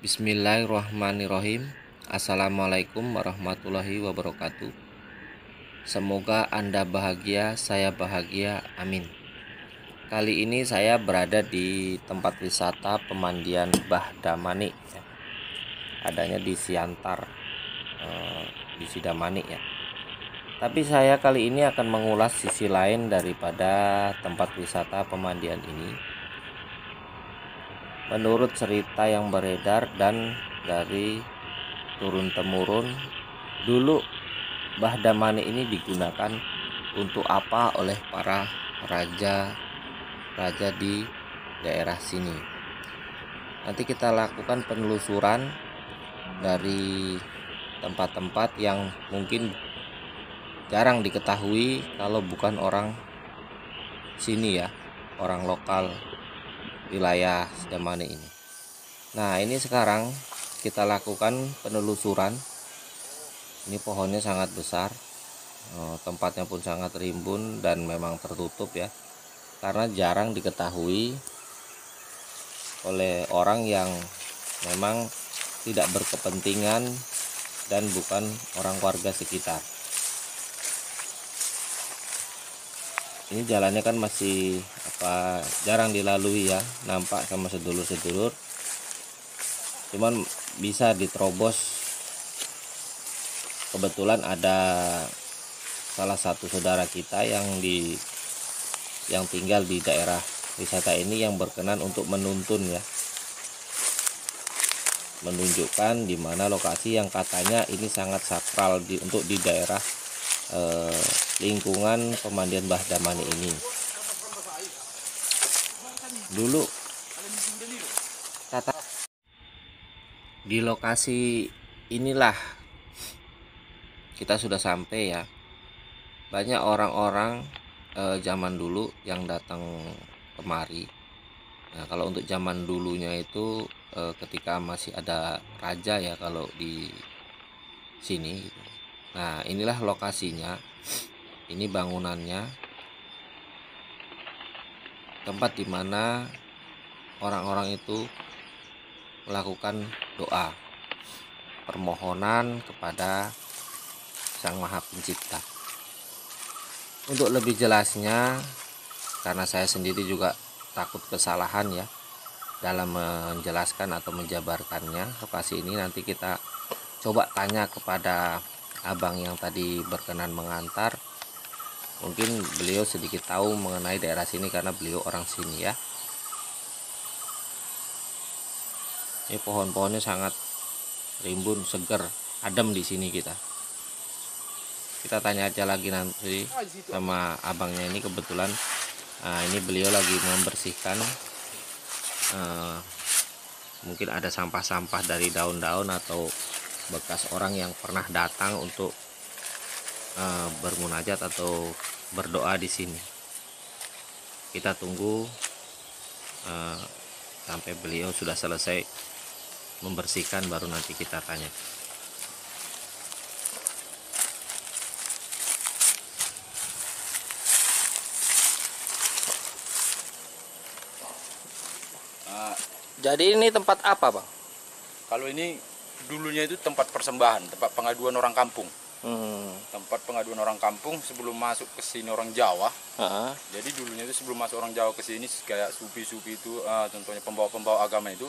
Bismillahirrahmanirrahim. Assalamualaikum warahmatullahi wabarakatuh. Semoga Anda bahagia, saya bahagia, amin. Kali ini saya berada di tempat wisata pemandian Bahdamani ya. Adanya di Siantar, di Sidamani ya. Tapi saya kali ini akan mengulas sisi lain daripada tempat wisata pemandian ini. Menurut cerita yang beredar dan dari turun-temurun, dulu Bahdamani ini digunakan untuk apa oleh para raja di daerah sini. Nanti kita lakukan penelusuran dari tempat-tempat yang mungkin jarang diketahui kalau bukan orang sini ya, orang lokal wilayah Sidamani ini. Nah, ini sekarang kita lakukan penelusuran. Ini pohonnya sangat besar, tempatnya pun sangat rimbun dan memang tertutup ya, karena jarang diketahui oleh orang yang memang tidak berkepentingan dan bukan orang warga sekitar. Ini jalannya kan masih jarang dilalui ya, nampak sama sedulur-sedulur. Cuman bisa diterobos. Kebetulan ada salah satu saudara kita yang tinggal di daerah wisata ini yang berkenan untuk menuntun ya, menunjukkan di mana lokasi yang katanya ini sangat sakral untuk di daerah lingkungan pemandian Bahdamani ini. Dulu kata di lokasi inilah kita sudah sampai ya. Banyak orang-orang zaman dulu yang datang kemari. Nah, kalau untuk zaman dulunya itu ketika masih ada raja ya kalau di sini gitu. Nah, inilah lokasinya. Ini bangunannya. Tempat dimana orang-orang itu melakukan doa permohonan kepada Sang Maha Pencipta. Untuk lebih jelasnya, karena saya sendiri juga takut kesalahan ya dalam menjelaskan atau menjabarkannya lokasi ini, nanti kita coba tanya kepada abang yang tadi berkenan mengantar. Mungkin beliau sedikit tahu mengenai daerah sini karena beliau orang sini ya. Ini pohon-pohonnya sangat rimbun, seger, adem di sini kita. Kita tanya aja lagi nanti sama abangnya ini. Kebetulan ini beliau lagi membersihkan, mungkin ada sampah-sampah dari daun-daun atau bekas orang yang pernah datang untuk bermunajat atau berdoa di sini. Kita tunggu sampai beliau sudah selesai membersihkan, baru nanti kita tanya. Jadi ini tempat apa, Bang? Kalau ini dulunya itu tempat persembahan, tempat pengaduan orang kampung. Tempat pengaduan orang kampung sebelum masuk ke sini orang Jawa. Jadi dulunya itu sebelum masuk orang Jawa ke sini kayak sufi-sufi itu, contohnya pembawa-pembawa agama itu.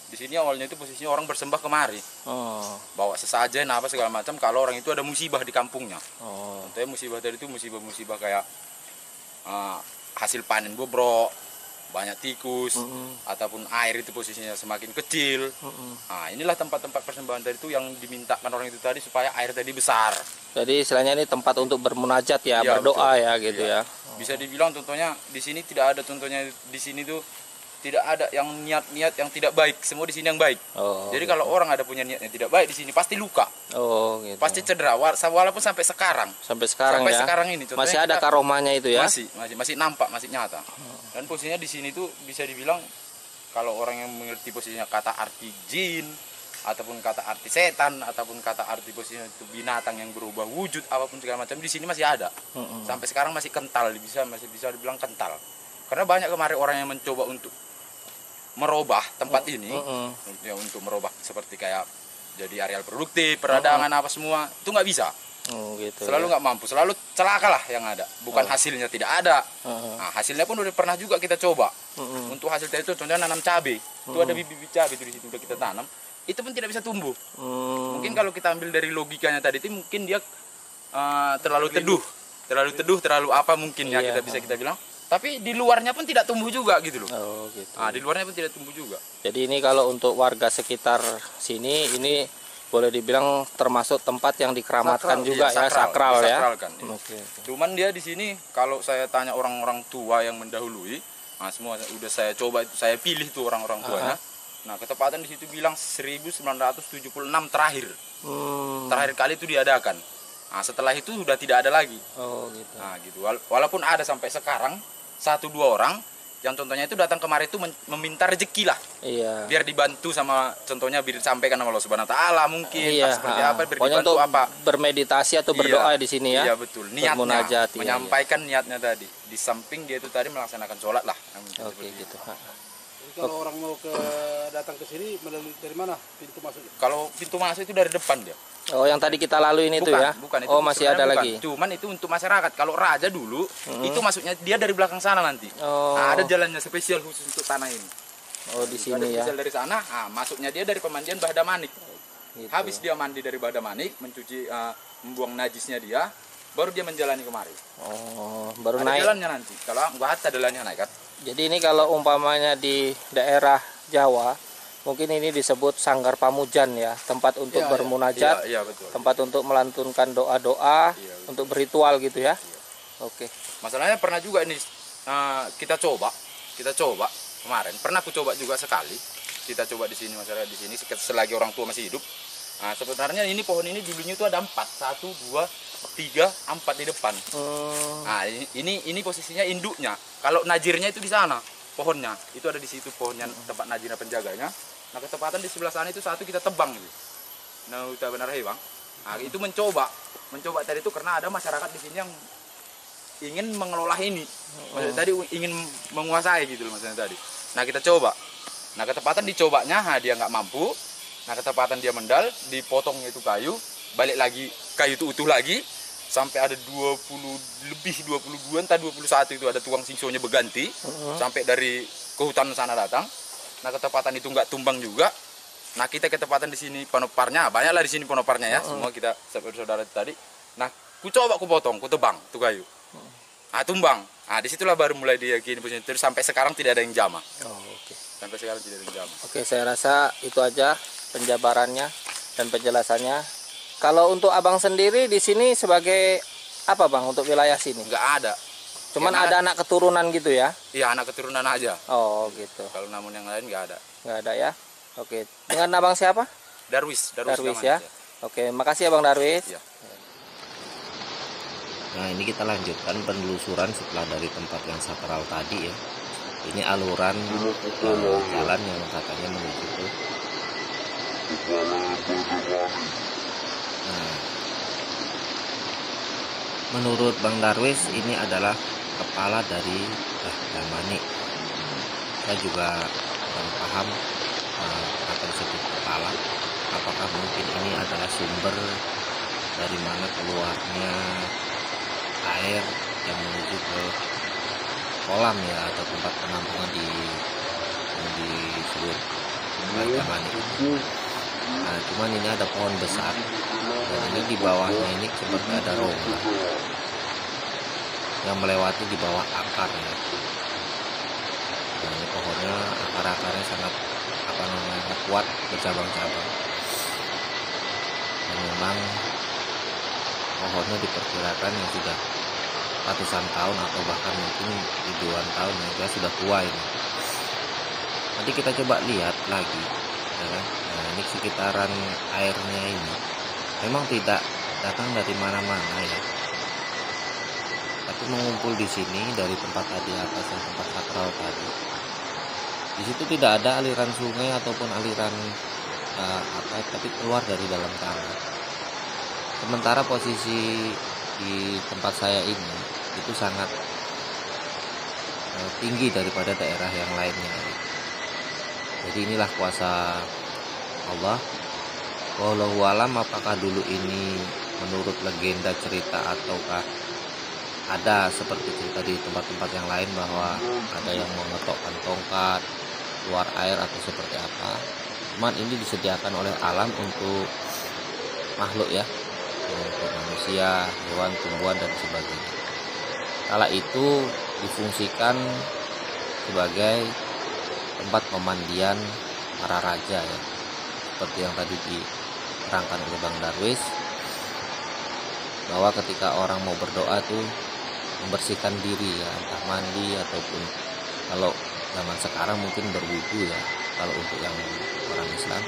Di sini awalnya itu posisinya orang bersembah kemari. Bawa sesajen apa segala macam kalau orang itu ada musibah di kampungnya. Contohnya musibah tadi itu musibah-musibah kayak hasil panen bobrok, banyak tikus, ataupun air itu posisinya semakin kecil. Nah, inilah tempat-tempat persembahan tadi itu yang dimintakan orang itu tadi supaya air tadi besar. Jadi istilahnya ini tempat untuk bermunajat ya, Ya, berdoa betul. ya gitu ya. Bisa dibilang contohnya di sini tidak ada, contohnya di sini tuh tidak ada yang niat-niat yang tidak baik, semua di sini yang baik. Jadi gitu. kalau orang ada punya niat yang tidak baik di sini pasti luka. Gitu. Pasti cedera, walaupun sampai sekarang. Sampai sekarang sampai ya. sekarang ini Masih ada karomanya itu ya. Masih nampak, masih nyata. Dan posisinya di sini tuh bisa dibilang kalau orang yang mengerti posisinya kata arti jin ataupun kata arti setan ataupun kata arti posisinya itu binatang yang berubah wujud apapun segala macam, di sini masih ada. Sampai sekarang masih kental, masih bisa dibilang kental. Karena banyak kemarin orang yang mencoba untuk merubah tempat ini, ya, untuk merubah seperti kayak jadi areal produktif, peradangan apa semua, itu nggak bisa. Gitu, selalu nggak mampu, selalu celaka lah yang ada, bukan hasilnya tidak ada. Nah, hasilnya pun udah pernah juga kita coba. Untuk hasil tadi itu contohnya nanam cabai, itu ada bibit cabai itu di situ udah kita tanam, itu pun tidak bisa tumbuh. Mungkin kalau kita ambil dari logikanya tadi itu mungkin dia terlalu teduh, terlalu apa mungkin ya kita bilang. Tapi di luarnya pun tidak tumbuh juga gitu loh. Gitu. Di luarnya pun tidak tumbuh juga. Jadi ini kalau untuk warga sekitar sini, ini boleh dibilang termasuk tempat yang dikeramatkan juga, ya, sakral ya. Kan, ya. Cuman dia di sini kalau saya tanya orang-orang tua yang mendahului, semua udah saya coba, saya pilih tuh orang-orang tuanya. Nah, ketepatan di situ bilang 1976 terakhir. Terakhir kali itu diadakan. Nah, setelah itu sudah tidak ada lagi. Gitu. Nah, gitu. Walaupun ada sampai sekarang 1-2 orang yang contohnya itu datang kemari itu meminta rezeki lah. Iya. Biar dibantu sama, contohnya biar disampaikan sama Allah Subhanahu wa taala mungkin. Seperti apa, biar pokoknya dibantu untuk apa. bermeditasi atau berdoa di sini ya. Iya, betul. Niatnya Bermunajat, menyampaikan niatnya tadi. Di samping dia itu tadi melaksanakan sholat lah. Gitu. Jadi kalau orang mau datang ke sini melalui dari mana pintu masuknya? Kalau pintu masuk itu dari depan dia. Yang tadi kita lalui ini tuh ya? Bukan, itu masih ada bukan. lagi? Cuman itu untuk masyarakat. Kalau raja dulu, itu masuknya dia dari belakang sana nanti. Nah, ada jalannya spesial khusus untuk tanah ini. Di sini ya? Spesial dari sana, masuknya dia dari pemandian Bahdamanik. Gitu. Habis dia mandi dari Bahdamanik, mencuci, membuang najisnya dia, baru dia menjalani kemari. Baru ada naik? Jalannya nanti, kalau nggak ada jalannya naik kan. Jadi ini kalau umpamanya di daerah Jawa, mungkin ini disebut Sanggar Pamujan ya, tempat untuk bermunajat, betul. tempat untuk melantunkan doa-doa, untuk berritual gitu ya. Oke. Masalahnya pernah juga ini kita coba kemarin. Pernah aku coba juga sekali. Kita coba di sini, masyarakat di sini selagi orang tua masih hidup. Nah, sebenarnya ini pohon ini dulunya itu ada 4, 1, 2, 3, 4 di depan. Nah, ini posisinya induknya. Kalau najirnya itu di sana. Pohonnya itu ada di situ, pohonnya tempat najirnya penjaganya. Nah, ketepatan di sebelah sana itu satu kita tebang gitu. Nah, udah benar ya bang. Nah, itu mencoba tadi itu karena ada masyarakat di sini yang ingin mengelola ini. Maksudnya tadi ingin menguasai gitu loh maksudnya tadi. Nah, kita coba. Nah, ketepatan dicobanya, dia nggak mampu. Nah, ketepatan dia mendal, dipotongnya itu kayu, balik lagi kayu itu utuh lagi. Sampai ada 22, entah 21 itu ada tukang singsonya berganti. Sampai dari ke hutan sana datang. Nah, ketepatan itu nggak tumbang juga. Nah, kita ketepatan di sini penoparnya, banyaklah di sini penoparnya ya. Semua kita saudara tadi. Nah, ku potong, ku tebang tuh kayu. Nah, tumbang. Nah, disitulah baru mulai diyakini posisi terus sampai sekarang tidak ada yang jama. Sampai sekarang tidak ada yang jama. Oke, saya rasa itu aja penjabarannya dan penjelasannya. Kalau untuk abang sendiri di sini sebagai apa bang untuk wilayah sini? Nggak ada. Cuman ada anak keturunan gitu ya? Iya, anak keturunan aja. Gitu. Kalau namun yang lain nggak ada. Nggak ada ya? Oke. Dengan abang siapa? Darwis ya. Oke, makasih ya bang Darwis. Ya. Nah, ini kita lanjutkan penelusuran setelah dari tempat yang sakral tadi ya. Ini aluran jalan yang katanya menuju ke menurut Bang Darwis ini adalah kepala dari Bahdamanik. Saya juga kurang paham apa disebut kepala. Apakah mungkin ini adalah sumber dari mana keluarnya air yang menuju ke kolam ya, atau tempat penampungan yang disebut Bahdamanik. Nah, cuman ini ada pohon besar dan ini di bawahnya ini seperti ada rongga yang melewati di bawah akar ya. Nah, ini pohonnya akar-akarnya sangat kuat bercabang-cabang. Dan memang pohonnya diperkirakan yang sudah ratusan tahun atau bahkan mungkin ribuan tahun ya, sudah tua ini. Nanti kita coba lihat lagi ya kan? Nah, ini sekitaran airnya ini memang tidak datang dari mana-mana ya, tapi mengumpul di sini dari tempat tadi atas yang tempat sakral tadi. Di situ tidak ada aliran sungai ataupun aliran tapi keluar dari dalam tanah. Sementara posisi di tempat saya ini itu sangat tinggi daripada daerah yang lainnya. Jadi inilah kuasa Allah. Wallahu alam apakah dulu ini menurut legenda cerita ataukah ada seperti cerita di tempat-tempat yang lain bahwa ada yang mengetokkan tongkat keluar air atau seperti apa. Cuman ini disediakan oleh alam untuk makhluk ya, untuk manusia, hewan, tumbuhan dan sebagainya. Kala itu difungsikan sebagai tempat pemandian para raja ya, seperti yang tadi diterangkan oleh Bang Darwis, bahwa ketika orang mau berdoa tuh membersihkan diri ya, entah mandi ataupun kalau zaman sekarang mungkin berwudu ya, kalau untuk yang orang Islam.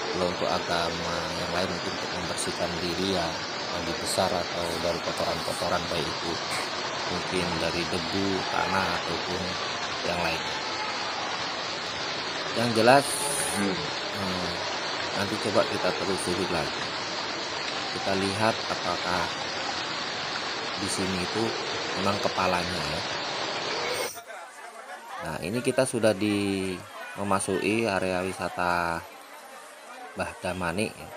Kalau untuk agama yang lain mungkin untuk membersihkan diri ya, mandi besar atau dari kotoran-kotoran, baik itu mungkin dari debu, tanah ataupun yang lain. Yang jelas nanti coba kita telusuri lagi, kita lihat apakah di sini itu memang kepalanya ya. Nah ini kita sudah memasuki area wisata Bahdamani ya.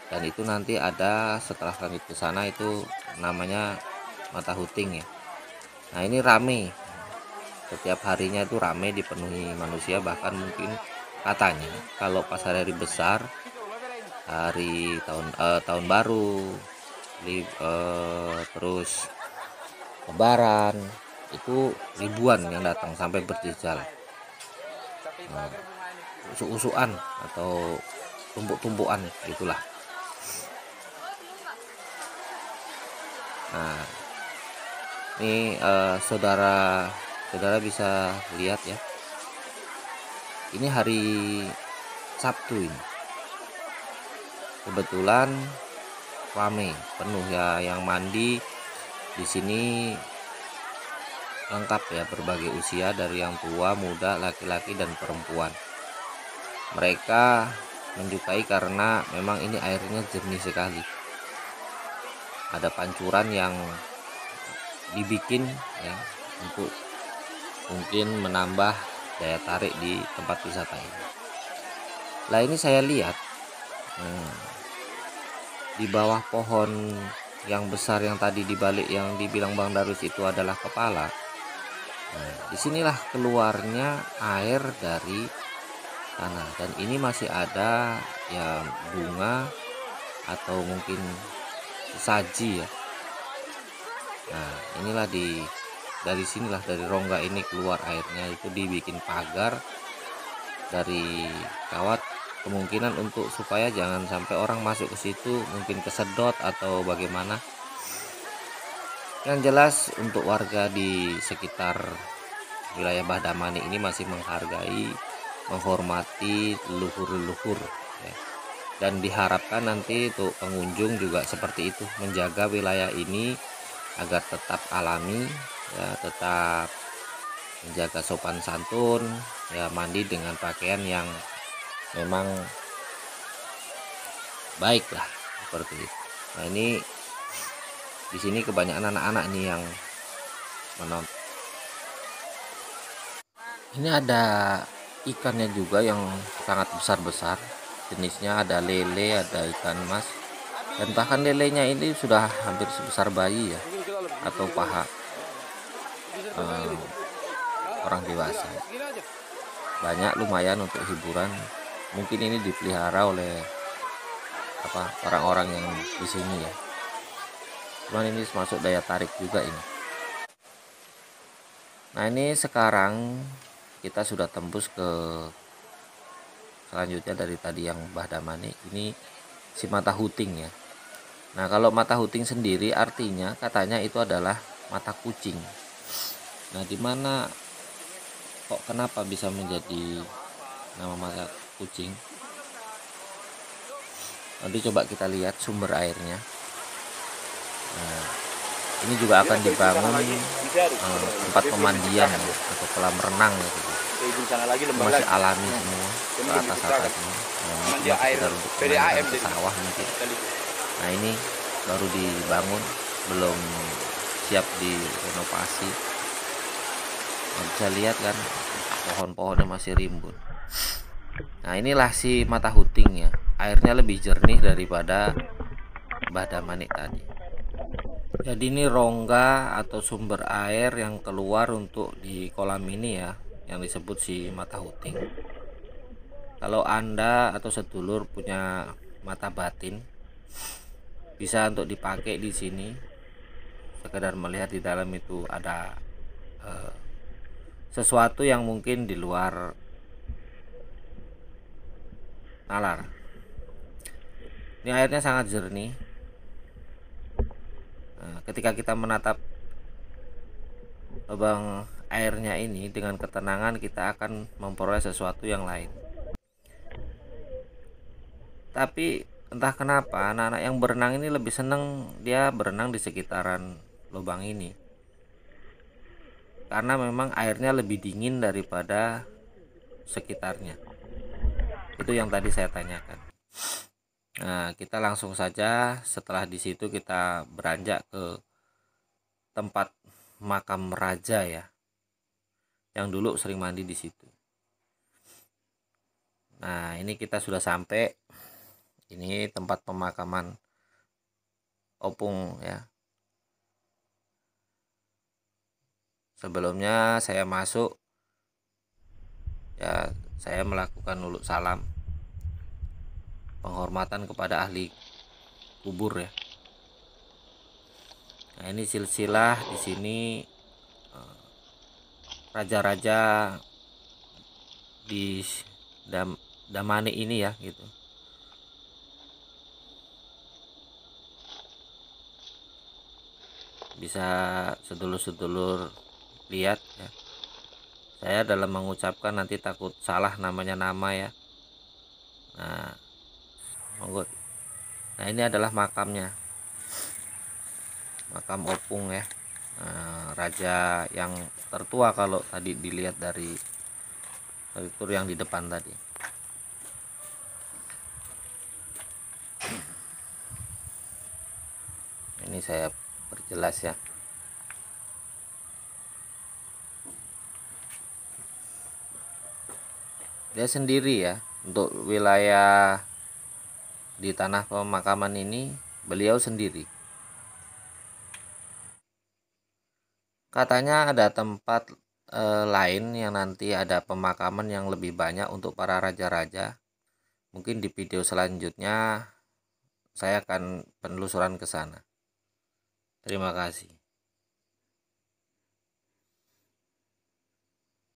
Dan itu nanti ada setelah lanjut ke sana itu namanya Mata Huting ya. Nah ini rame, setiap harinya itu rame, dipenuhi manusia, bahkan mungkin katanya kalau pas hari besar, hari tahun baru, terus Lebaran, itu ribuan yang datang sampai berjejal. Usuk-usukan atau tumpuk-tumpukan itulah. Nah ini saudara bisa lihat ya, ini hari Sabtu ini kebetulan rame penuh ya, yang mandi di sini lengkap ya, berbagai usia dari yang tua, muda, laki-laki dan perempuan. Mereka menyukai karena memang ini airnya jernih sekali. Ada pancuran yang dibikin ya untuk mungkin menambah daya tarik di tempat wisata ini. Lah ini saya lihat di bawah pohon yang besar yang tadi dibalik yang dibilang Bang Darwis itu adalah kepala. Nah, disinilah keluarnya air dari tanah, dan ini masih ada ya bunga atau mungkin saji ya. Nah inilah dari sinilah, dari rongga ini keluar airnya, itu dibikin pagar dari kawat, kemungkinan untuk supaya jangan sampai orang masuk ke situ, mungkin kesedot atau bagaimana. Yang jelas untuk warga di sekitar wilayah Bahdamani ini masih menghargai, menghormati leluhur ya. Dan diharapkan nanti untuk pengunjung juga seperti itu, menjaga wilayah ini agar tetap alami ya, tetap menjaga sopan santun ya, mandi dengan pakaian yang memang baik lah, seperti itu. Nah ini di sini kebanyakan anak-anak nih yang menonton. Ini ada ikannya juga yang sangat besar-besar, jenisnya ada lele, ada ikan mas, dan bahkan lelenya ini sudah hampir sebesar bayi ya, atau paha orang dewasa. Banyak, lumayan untuk hiburan. Mungkin ini dipelihara oleh orang-orang yang di sini ya. Cuman ini termasuk daya tarik juga ini. Nah ini sekarang kita sudah tembus ke selanjutnya dari tadi yang Bahdamani, ini si Mata Huting ya. Nah kalau Mata Huting sendiri artinya katanya itu adalah mata kucing. Nah dimana kok kenapa bisa menjadi nama mata kucing? Nanti coba kita lihat sumber airnya. Nah, ini juga akan dibangun tempat pemandian ya, atau kolam renang ya, gitu. Masih alami semua ke atas ini. Nah, ini sekedar untuk pemandian ke sawah mungkin. Nah ini baru dibangun, belum siap direnovasi. Nah, bisa lihat kan pohon-pohonnya masih rimbun. Nah, inilah si mata huting ya. Airnya lebih jernih daripada Badamanik tadi. Jadi ini rongga atau sumber air yang keluar untuk di kolam ini ya, yang disebut si mata huting. Kalau Anda atau sedulur punya mata batin, bisa untuk dipakai di sini. Sekedar melihat di dalam itu ada sesuatu yang mungkin di luar nalar. Ini airnya sangat jernih. Nah, ketika kita menatap lubang airnya ini dengan ketenangan, kita akan memperoleh sesuatu yang lain. Tapi entah kenapa anak-anak yang berenang ini lebih senang dia berenang di sekitaran lubang ini, karena memang airnya lebih dingin daripada sekitarnya. Itu yang tadi saya tanyakan. Nah, kita langsung saja setelah di situ kita beranjak ke tempat makam raja ya, yang dulu sering mandi di situ. Nah, ini kita sudah sampai. Ini tempat pemakaman Opung ya. Sebelumnya saya masuk ya, saya melakukan uluk salam penghormatan kepada ahli kubur ya. Nah, ini silsilah di sini raja-raja di Damanik ini ya gitu. Bisa sedulur-sedulur lihat ya. Saya dalam mengucapkan nanti takut salah namanya nama ya. Nah, monggo. Nah, ini adalah makamnya. Makam Opung ya. Nah, raja yang tertua kalau tadi dilihat dari tur yang di depan tadi. Ini saya perjelas ya. Dia sendiri ya, untuk wilayah di tanah pemakaman ini beliau sendiri. Katanya ada tempat lain yang nanti ada pemakaman yang lebih banyak untuk para raja-raja. Mungkin di video selanjutnya saya akan penelusuran ke sana. Terima kasih.